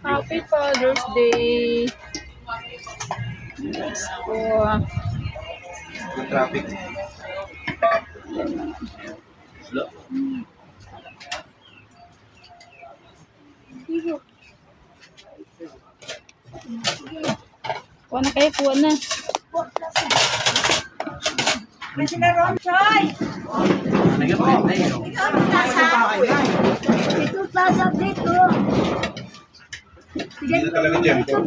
Happy Father's Day. Yes po. Yung traffic. Wala. Kuha na kayo, kuha na. Kasi na Ron Choy! Ito plaza dito. Hindi na talaga Gen 4.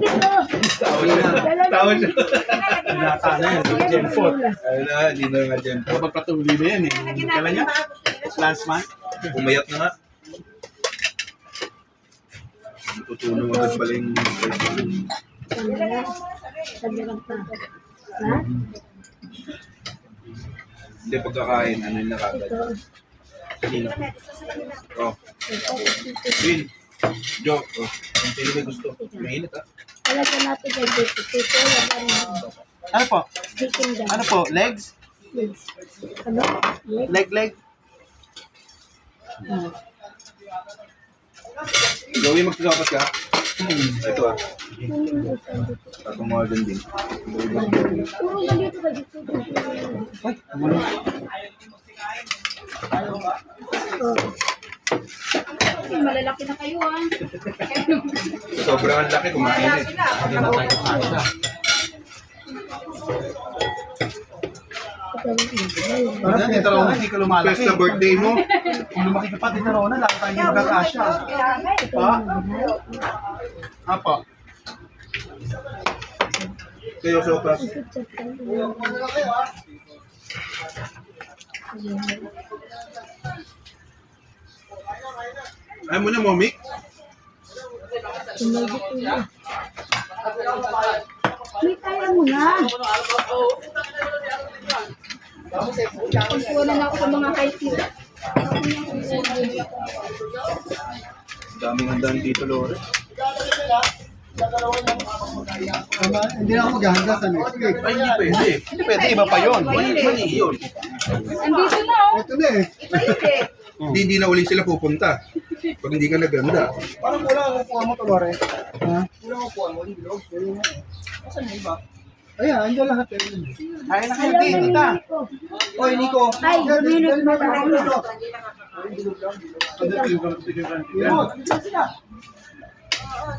Tawad siya. Nata na yan, Gen 4. Ayun na, hindi na nga Gen 4. Magpatuloy na yan eh. Kailan niya? Last month? Umayat na nga. Tutulong agad pala yung hindi pagkakain, ano yung nakagad. Kanina. Oh. Win. Joe. Oh. Sino may gusto? Mainit ah. Wala ka natin kay dito. Ano po? Chicken daw. Ano po? Legs? Ano? Leg? Joey, magsasapat ka? Ito ah. Tatumawal din. Puro ganito ka dito. Ay, ano? Malalaki na kayo ah. Sobrang laki, kumain eh. Parang Tita Rona, hindi ka lumalaki. First na birthday mo. Kung lumaki ka pa, Tita Rona, lahat tayo yung magkakasya. Pa? Apa? Kayo, sopas. Ayaw mo na, Mommy? May kaya mo na. Kuha na ako sa mga kaitin. Daming handaan dito, Lore. Hindi na ako maghahanda sa next week. Ay, hindi pwede. Hindi pwede, iba pa yun. Mali yun. Andito na oh. Ito na eh. Hindi na uli sila pupunta. Pag hindi ka naganda. Parang kulang ang kuha mo to, Lore. Ha? Kulang ang kuha mo, hindi bilog. Asan yung iba? Ayan, andyan lahat eh. Kaya na kayo, tita. Oy, Nico. Ay, minute mo na lang.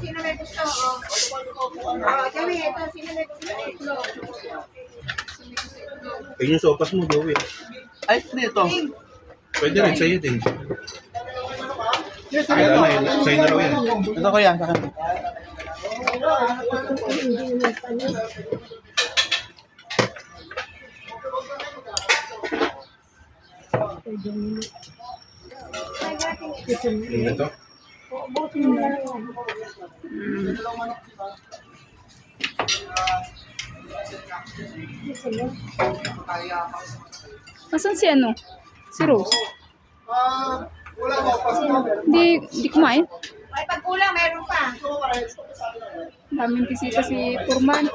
Sino may gusto? Kami, ito, sino may gusto? Ayun yung sopas mo, Joey. Ay, dito. Pwede rin, sa'yo din. Yes, Kaya na yun. Sa'yo na raw yan. Ito ko yan, sa akin. Ito. Asan si ano? Si Rose? Wala ko, Hindi kumain. Ay, pag kulang, meron pa. Daming bisita si Purman.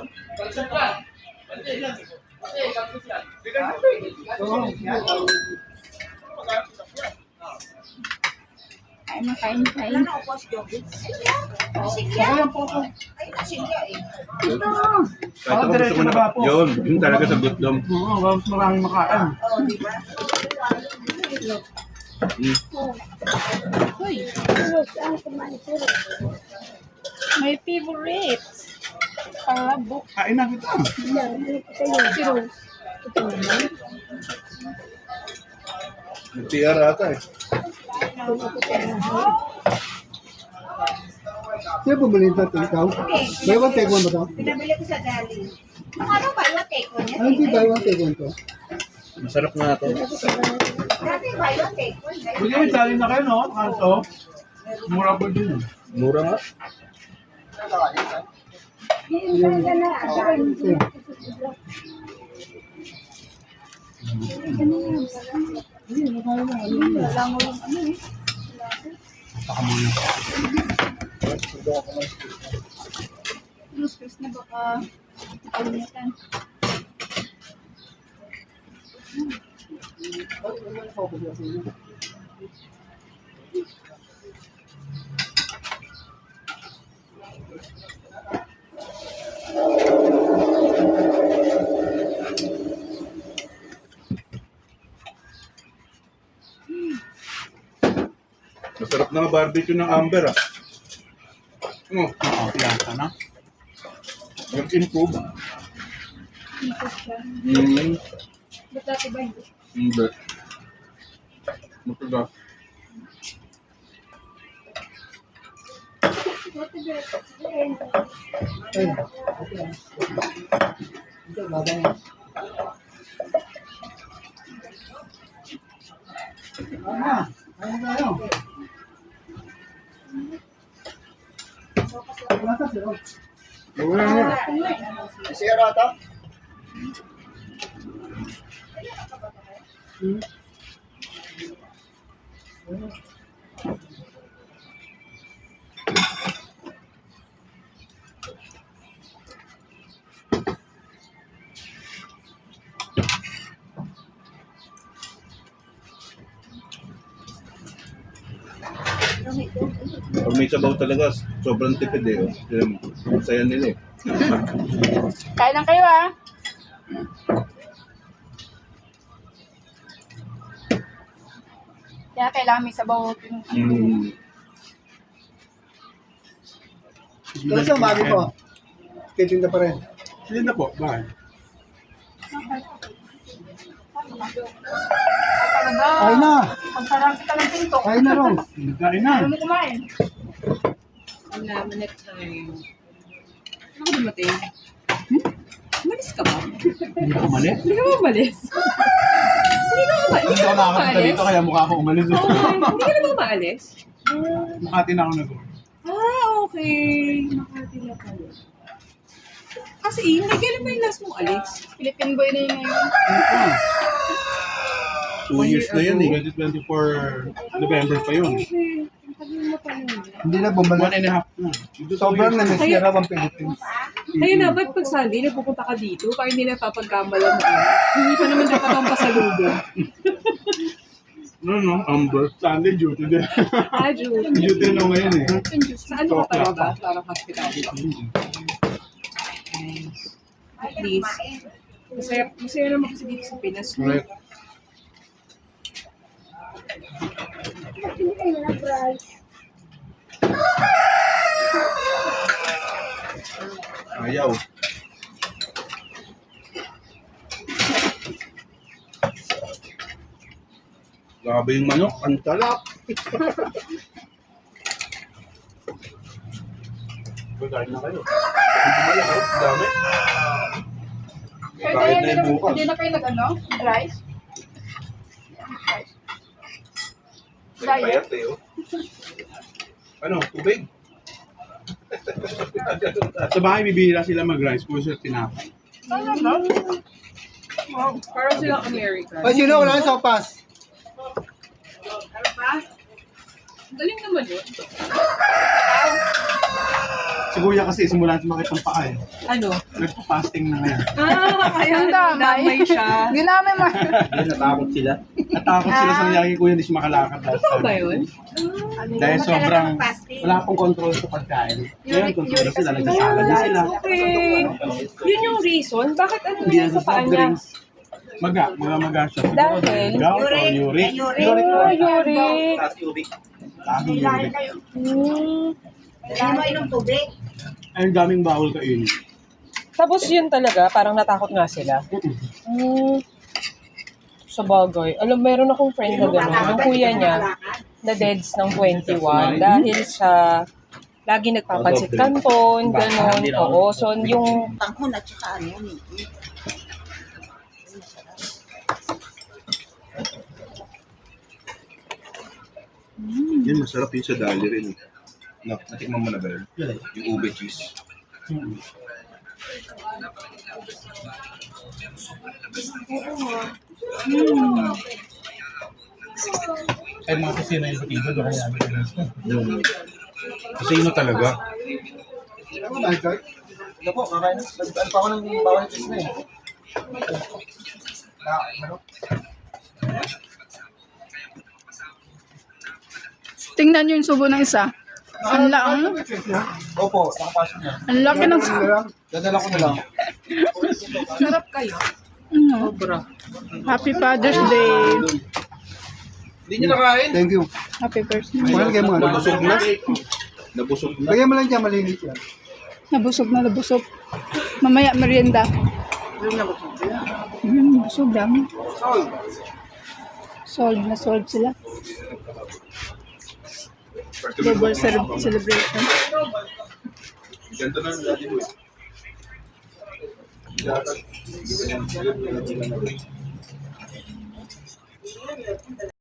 Kain. Wala na upo si Joby. Sigya. Ay, nasigya eh. Ito. Kahit ako gusto ko na yun. Yun talaga sa gutom. Oo, mas maraming makain. Oo, di ba? Uy, my favorite. Palabok. Kain na kita. Si Rose. Nag-TR ata eh. Sino bumili ito? Ikaw? Buy one, take one ba ito? Pinabili ko sa Dali. Ano ba yung take one niya? Ano hindi buy one, take one to? Masarap nga ito. Dati ba yung take one? Bigyan mo, sali na kayo, no? Kanto. Mura po din. Mura nga. Saka muna. Ano, stress na baka kalimutan. Masarap na nga barbecue ng Amber ah. Ano? Lasa na. Nag-improve. Ito siya. Ba't dati ba hindi? Hindi. Mataga. Ayun. Ito, babang. Ayun tayo. Nasa sila. Wala na. Siya rata? Pag may sabaw talaga, sobrang tipid eh. Oh. Tignan mo. Ang saya nila eh. Kain lang kayo ah. Kaya kailangan may sabaw. Kasi ang bago po. Titinda pa rin. Hindi na po. Bakit? Talaga. Kain na! Pagkarang kita ng pinto. Kain na ron! Kain na! Ano mo kumain? Wala, manet time. Ano ka dumating? Umalis ka ba? Hindi ko umalis. Hindi ka ba umalis? Hindi ka ba Hindi ako nakakita dito kaya mukha ko umalis. Oo, hindi ka na ba umaalis? Makati na ako nag Ah, okay. Makati na pala. Kasi hindi kailan ba yung last mong alis? Philippine boy na yun ngayon. 2 years na yan eh. 2024 November pa yun. Okay. Ang tagal mo pa yun. Hindi na bumalik. 1.5 na. Sobrang na-miss niya raw ang Philippines. Kaya na, ba't pag Sunday nagpupunta ka dito? Para hindi na papagkamalan mo. Hindi pa naman dapat ang pasalubong. No, Amber. Sunday duty din. Ah, June. Duty na ngayon eh. Saan ka talaga? Parang hospitality. Nice. At least. Masaya naman kasi dito sa Pinas. Correct. Hindi kayo na price. Ayaw. Grabe yung manok. Ang talap. Pagkain na kayo. Ang dami. Kaya Kahit na hindi yung bukas. na kayo nag-ano? Rice? Diet? Payat eh oh. Ano? Tubig? Sa bahay, bibihira sila mag-rice kung sila tinapay. Wow, parang silang American. Ay, sino? Wala sa sopas. Galing naman yun. Si Kuya kasi simula sumakit ng paa eh. Ano? Nagpa-fasting na ngayon. Ah, kaya Ang damay. siya. Hindi namin ma... Natakot sila sa nangyari kay Kuya, hindi siya makalakad. Totoo ba yun? Dahil sobrang wala akong control sa pagkain. Ngayon, control sila. Nagsasala din sila. Okay. Yun yung reason? Bakit ano Hindi yun na sa sa paa soft niya? drinks. Maga siya. Siguro Dahil? gout or uric. Oh, uric. Daming uric. Hmm. Hindi mo inom tubig. Ay, daming bawal kainin. Tapos yun talaga, parang natakot nga sila. Hmm. Sa bagay. Alam, meron akong friend na gano'n. Yung kuya niya, na deads ng 21 dahil sa lagi nagpapansit kanton, gano'n. Oo, so yung Tanghon at saka ano yun. Yan, masarap yung sa dali rin eh. No, natikman mo na ba yun? Yung ube cheese. Ay, mga kusina yung batido, doon kaya Yung... Kasino talaga. Ano ba, Joy? Ito po, kakain. Nagdaan pa ako ng bawal cheese na eh. Tingnan nyo yung subo ng isa. Ang laang. Opo, nakapasok niya. Ang laki ng... Dadala ko na lang. sarap kayo. Ano? Happy Father's Day. Hindi niya nakain. Thank you. Happy birthday. Mahal kayo mo. Nabusog na. Nabusog na. Lagyan mo lang dyan, malinis yan. Nabusog na nabusog. Mamaya merienda. Busog dami. Solve sila. Double celebration. Ganito na lagi mo eh.